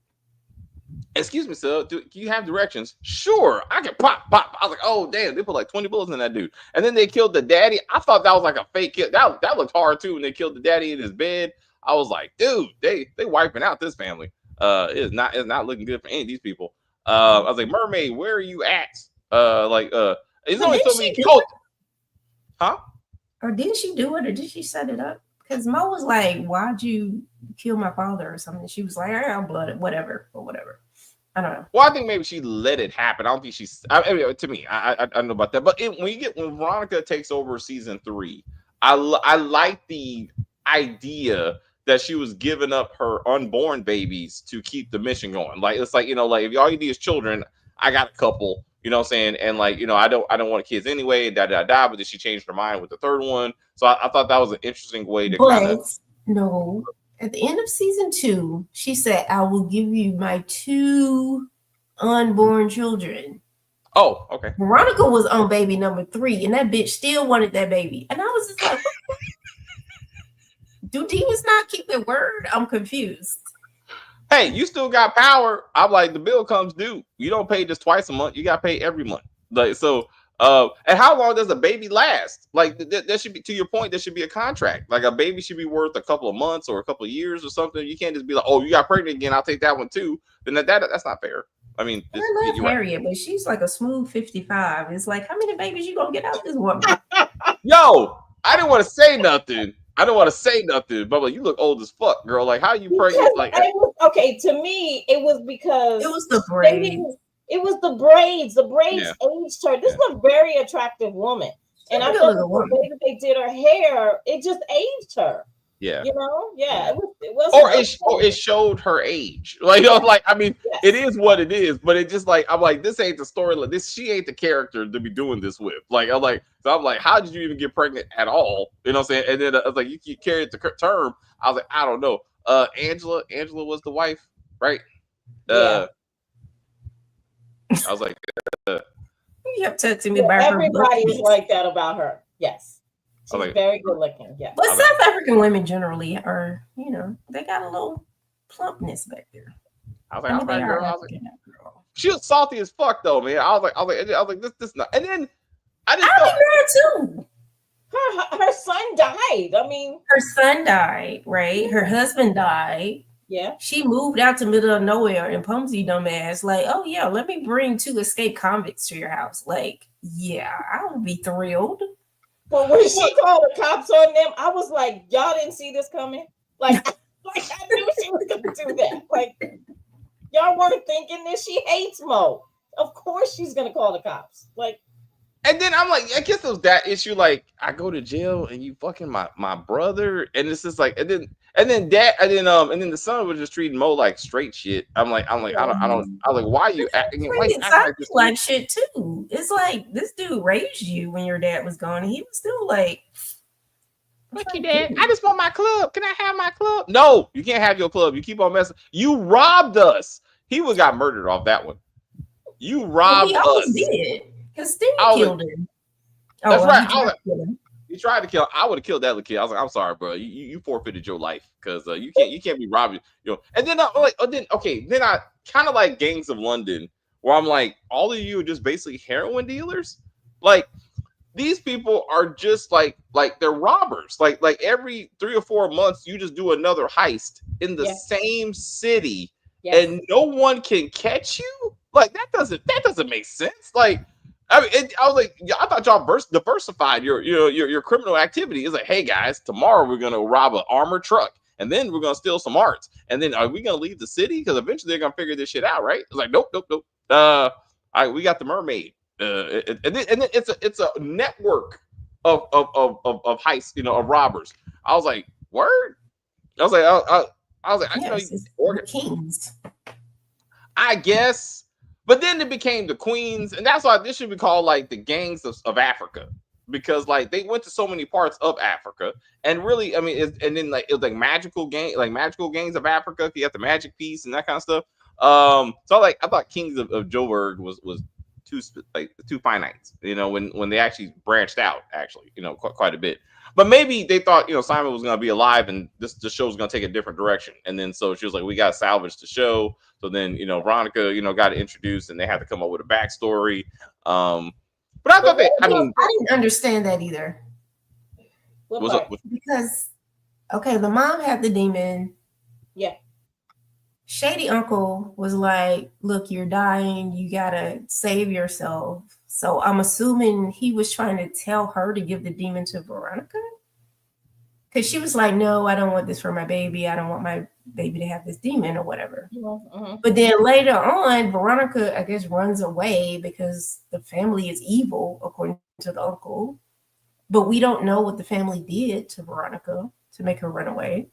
Excuse me, sir. Do you have directions? Sure, I can pop. I was like, oh damn, they put like 20 bullets in that dude, and then they killed the daddy. I thought that was like a fake kill. That looked hard too, when they killed the daddy in his bed. I was like, dude, they wiping out this family. It's not looking good for any of these people. I was like, Mermaid, where are you at? It's only so many. Huh? Or didn't she do it, or did she set it up? Because Mo was like, why'd you kill my father or something? She was like, I'm blooded, whatever. I don't know. Well, I think maybe she let it happen. I don't think she's. To me, I don't know about that. But when Veronica takes over season 3, I like the idea that she was giving up her unborn babies to keep the mission going. Like it's like, like if all you need is children, I got a couple. You know what I'm saying? And like, I don't want kids anyway, but then she changed her mind with the third one. So I thought that was an interesting way to kind of. No, at the end of season 2, she said, I will give you my 2 unborn children. Oh, okay. Veronica was on baby number 3, and that bitch still wanted that baby. And I was just like, do demons not keep their word? I'm confused. Hey, you still got power. I'm like, the bill comes due. You don't pay just twice a month. You got to pay every month. Like, so, and how long does a baby last? Like, that should be, to your point, there should be a contract. Like, a baby should be worth a couple of months or a couple of years or something. You can't just be like, oh, you got pregnant again, I'll take that one too. Then that's not fair. I mean, I love Harriet, but she's like a smooth 55. It's like, how many babies you gonna get out this woman? Yo, I didn't want to say nothing. But like, you look old as fuck, girl. Like, how are you pregnant? Like, okay, to me, it was because it was the braids. It was the braids. The braids aged her. This is a very attractive woman, and I thought the way that they did her hair, it just aged her. Yeah, it was. Or it showed her age. Like, like I mean, it is what it is. But it just like I'm like, this ain't the story. Like, she ain't the character to be doing this with. Like, I'm like, how did you even get pregnant at all? You know what I'm saying? And then I was like, you carried the term. I was like, I don't know. Angela was the wife, right? Yeah. I was like, you have to me about everybody is like that about her. Yes. She's like, very good looking. Yeah. But South African women generally are, they got a little plumpness back there. I was like, girl. She was salty as fuck though, man. I was like, this not. And then I just thought too. Her son died. I mean, her son died, right? Her husband died. Yeah. She moved out to middle of nowhere, and Pumsy dumbass, like, oh yeah, let me bring 2 escaped convicts to your house. Like, yeah, I would be thrilled. But when she called the cops on them, I was like, y'all didn't see this coming? Like I knew she was gonna do that. Like, y'all weren't thinking this. She hates Mo. Of course she's gonna call the cops. Like, and then I'm like, I guess it was that issue. Like, I go to jail and you fucking my brother, and it's just like, and then the son was just treating Mo like straight shit. I'm like, I don't. I was like, why are you acting? Like shit too. It's like this dude raised you when your dad was gone, and he was still like, "Fuck you, Dad. I just want my club. Can I have my club?" No, you can't have your club. You keep on messing. You robbed us. He would got murdered off that one. You robbed us. Because Sting killed him. That's right. You tried to kill. I would have killed that little kid. I was like, I'm sorry, bro. You forfeited your life because you can't be robbing. And then then I kind of like Gangs of London, where I'm like, all of you are just basically heroin dealers. Like, these people are just like they're robbers. Like every 3 or 4 months, you just do another heist in the same city, and no one can catch you. Like that doesn't make sense. Like I mean, I was like, I thought y'all diversified your criminal activity. It's like, hey guys, tomorrow we're gonna rob an armored truck, and then we're gonna steal some arts, and then are we gonna leave the city? Because eventually they're gonna figure this shit out, right? It's like, nope. All right, we got the mermaid, and then it's a network of heists, of robbers. I was like, word. I was like, I was like, Yes, it's the kings. I guess. But then it became the queens, and that's why this should be called like the gangs of Africa, because like they went to so many parts of Africa, and really, I mean, and then like it was like magical gangs of Africa. You have the magic piece and that kind of stuff. So like I thought Kings of Joburg was too finite, when they actually branched out, quite a bit. But maybe they thought, Simon was going to be alive and the show was going to take a different direction. And then so she was like, we got to salvage the show. So then, Veronica, got introduced and they had to come up with a backstory. But I thought I didn't understand that either. Because, okay, the mom had the demon. Yeah. Shady uncle was like, look, you're dying. You got to save yourself. So I'm assuming he was trying to tell her to give the demon to Veronica. Because she was like, no, I don't want this for my baby. I don't want my baby to have this demon or whatever. Mm-hmm. But then later on, Veronica, I guess, runs away because the family is evil, according to the uncle. But we don't know what the family did to Veronica to make her run away.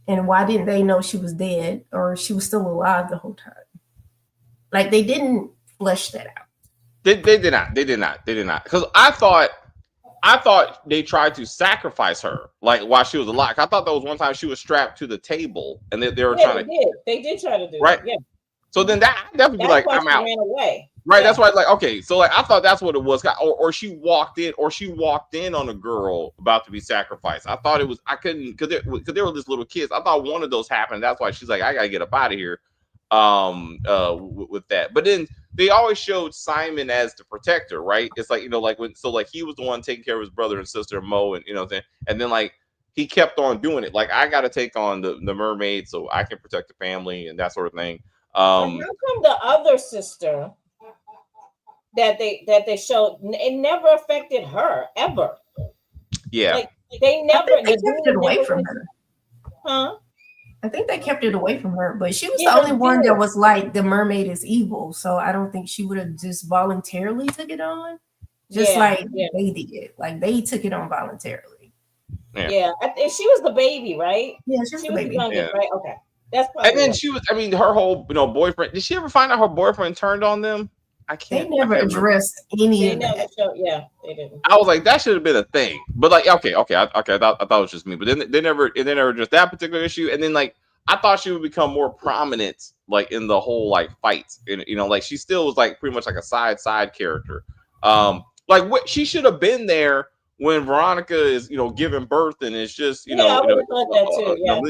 And why didn't they know she was dead or she was still alive the whole time? Like, they didn't flesh that out. They did not. Because I thought they tried to sacrifice her, like while she was alive. I thought that was one time she was strapped to the table, and they were trying to. They did try to do right. That, yeah. So then that definitely be like, I'm out. Ran away. Right. Yeah. That's why, like, okay. So like, I thought that's what it was, or she walked in on a girl about to be sacrificed. I thought it was. I couldn't because they were just little kids. I thought one of those happened. That's why she's like, I gotta get up out of here. With that, but then they always showed Simon as the protector, right? It's like, like he was the one taking care of his brother and sister Mo, and and then like he kept on doing it. Like, I got to take on the mermaid so I can protect the family and that sort of thing. How come the other sister that they showed, it never affected her ever? Yeah, like they never kept it away from her. Huh? I think they kept it away from her, but she was the only one that was like, the mermaid is evil. So I don't think she would have just voluntarily took it on. They did. Like, they took it on voluntarily. Yeah. She was the baby, right? Yeah, she was the baby. Youngest, right? Okay. That's probably. And then she was, her whole, boyfriend. Did she ever find out her boyfriend turned on them? They never addressed any of that. They didn't. I was like, that should have been a thing. But like, okay. I thought it was just me. But then they never addressed that particular issue. And then like, I thought she would become more prominent, like in the whole like fights. And like she still was like pretty much like a side character. Like she should have been there when Veronica is giving birth, and it's just I would have thought that too. Yeah.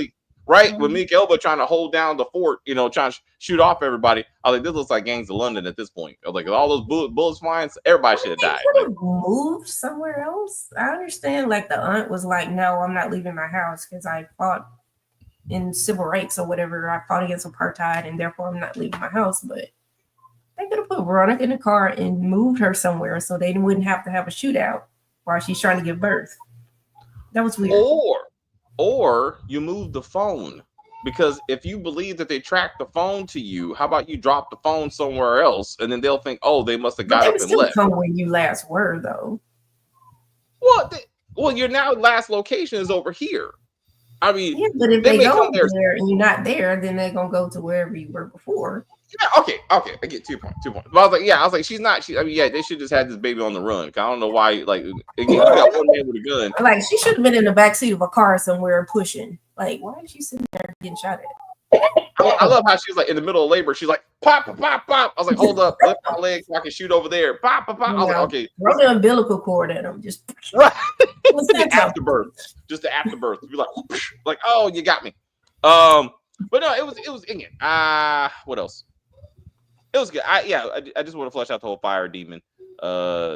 Right, with Meek Elba trying to hold down the fort, trying to shoot off everybody. I was like, this looks like Gangs of London at this point. I was like, all those bullets flying, everybody should have died. Could have moved somewhere else. I understand, like, the aunt was like, no, I'm not leaving my house because I fought in civil rights or whatever. I fought against apartheid, and therefore I'm not leaving my house. But they could have put Veronica in a car and moved her somewhere so they wouldn't have to have a shootout while she's trying to give birth. That was weird. Or you move the phone, because if you believe that they track the phone to you, how about you drop the phone somewhere else, and then they'll think, oh, they must have got up and left. Come when you last were, though. Well, your now last location is over here. I mean, yeah, but if they go there and you're not there, then they're gonna go to wherever you were before. Yeah, okay. I get 2 points. But I was like, she's not. They should just have this baby on the run. I don't know why. Like, you got one man with a gun. Like, she should have been in the backseat of a car somewhere pushing. Like, why is she sitting there getting shot at? I love how she's like in the middle of labor. She's like, pop, pop, pop. I was like, hold up, lift my leg so I can shoot over there. Pop, pop, pop. I was like, okay. Throw the umbilical cord at him. Just right. Afterbirth. Just the afterbirth. Be like, oh, you got me. But no, it was again. What else? It was good. I just want to flesh out the whole fire demon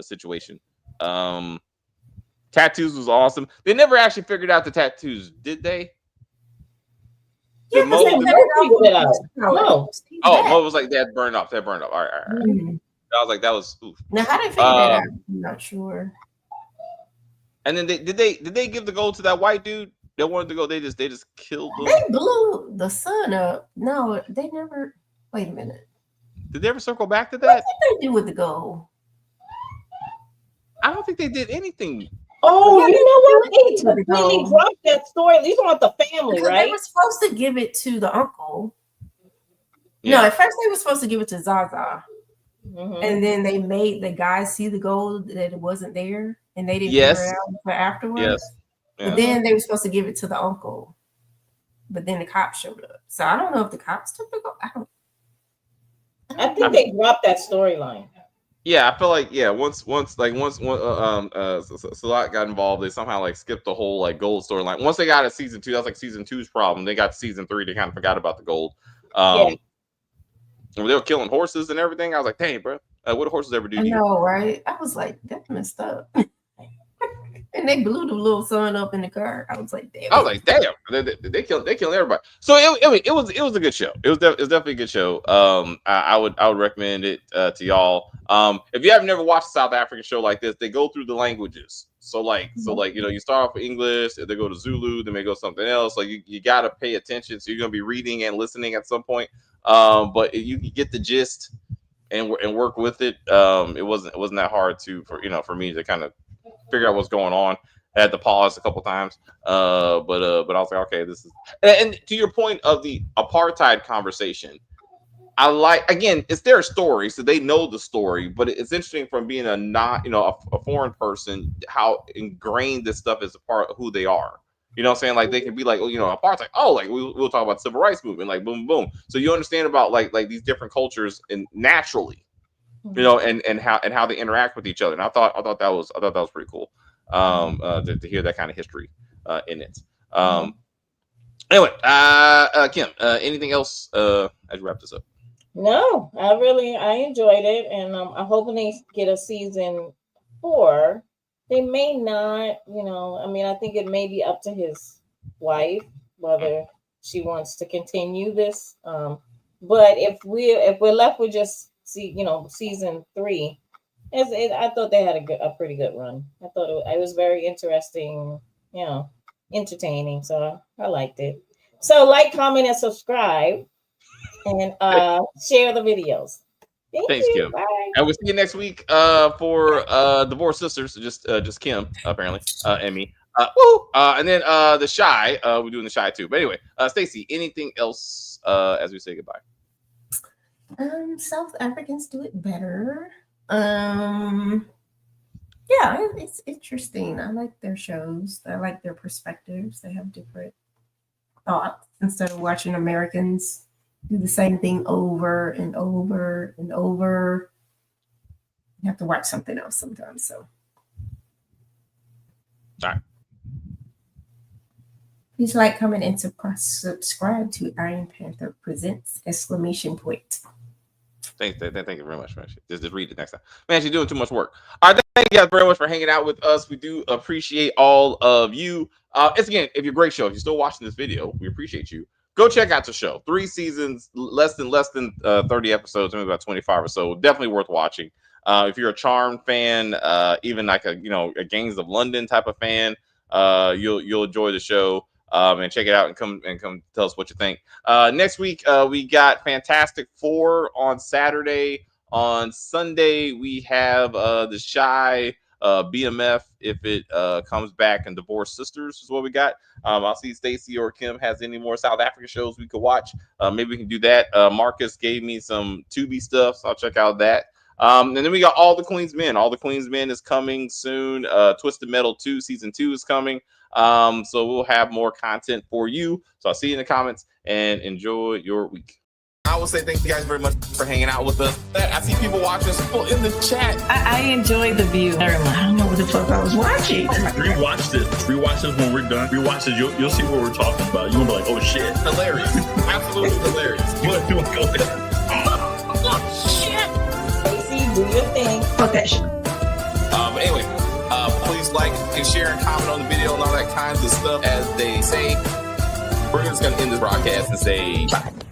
situation. Tattoos was awesome. They never actually figured out the tattoos, did they? Yeah, Did Mo? because they figured it out. No. Oh, Mo was like that burned off. That burned off. All right. Mhm. I was like, that was oof. Now, how they figure that out? I'm not sure. And then did they give the gold to that white dude that wanted to go? They just killed them. They blew the sun up. No, they never. Wait a minute. Did they ever circle back to What that? did they do with the gold? I don't think they did anything. Oh, Yeah, you know what? They they did. completely dropped that story. At least on the family, Because right? they were supposed to give it to the uncle. Yeah. No, at first they were supposed to give it to Zaza. Mhm. And then they made the guys see the gold that it wasn't there. And they didn't Yes. figure it out until afterwards. Yes. But Yeah. then they were supposed to give it to the uncle. But then the cops showed up. So I don't know if the cops took the gold. I think they dropped that storyline. Yeah, I feel like once Salat got involved, they somehow like skipped the whole like gold storyline. Once they got to season 2, that's like season 2's problem. They got to season 3, they kind of forgot about the gold. When they were killing horses and everything, I was like, dang, bro, what do horses ever do I to you? know, right? I was like, that's messed up. And they blew the little son up in the car. I was like, damn. I was like, damn, they killed everybody. So it was a good show. It was definitely a good show. I would recommend it to y'all. If you have never watched a South African show like this, they go through the languages. So like you start off with English, they go to Zulu, then they go something else. Like you gotta pay attention. So you're gonna be reading and listening at some point. But you get the gist and work with it. It wasn't that hard for me to kind of figure out what's going on. I had to pause a couple times, but I was like, okay, this is. And to your point of the apartheid conversation, I like, again, it's their story, so they know the story. But it's interesting from being a foreign person, how ingrained this stuff is a part of who they are. You know what I'm saying? Like they can be like, apartheid. Oh, like we'll talk about the civil rights movement, like boom, boom. So you understand about like these different cultures and naturally. And how they interact with each other. And I thought that was pretty cool. To hear that kind of history in it. Anyway, Kim, anything else as you wrap this up? No, I enjoyed it, and I'm hoping they get a season 4. They may not, I think it may be up to his wife whether she wants to continue this. But if we're left with just season 3, I thought they had a pretty good run. I thought it was very interesting, entertaining. So I liked it. So like, comment, and subscribe, and share the videos. Thanks, you. Kim. Bye. And we'll see you next week for Divorced Sisters. Just Kim apparently, and me. And then the Shy. We're doing the Shy too. But anyway, Stacey, anything else as we say goodbye? South Africans do it better. Yeah, it's interesting. I like their shows. I like their perspectives. They have different thoughts instead of watching Americans do the same thing over and over and over. You have to watch something else sometimes. So, all right. Please like, comment, and subscribe to Iron Panther Presents! ! Thank you very much, man. Just read it next time. Man, she's doing too much work. All right, thank you guys very much for hanging out with us. We do appreciate all of you. It's again, if you're a great show, if you're still watching this video, we appreciate you. Go check out the show. 3 seasons, less than 30 episodes, maybe about 25 or so. Definitely worth watching. If you're a Charmed fan, even like a Gangs of London type of fan, you'll enjoy the show. And check it out and come tell us what you think. Next week, we got Fantastic Four on Saturday. On Sunday, we have the Shy BMF, if it comes back, and Divorced Sisters is what we got. I'll see if Stacey or Kim has any more South African shows we could watch. Maybe we can do that. Marcus gave me some Tubi stuff, so I'll check out that. And then we got All the Queen's Men. All the Queen's Men is coming soon. Twisted Metal 2 season 2 is coming. So we'll have more content for you. So I'll see you in the comments and enjoy your week. I will say thank you guys very much for hanging out with us. I see people watching us in the chat. I enjoy the view. I don't know what the fuck I was watching. Rewatch this. Rewatch this when we're done. Rewatch this. You'll see what we're talking about. You'll be like, oh shit. Hilarious. Absolutely hilarious. You want to go there? Oh shit. Stacey, do your thing. Fuck that shit. Anyway, please like and share and comment on the video and all that kinds of stuff. As they say, We're just going to end this broadcast and say bye.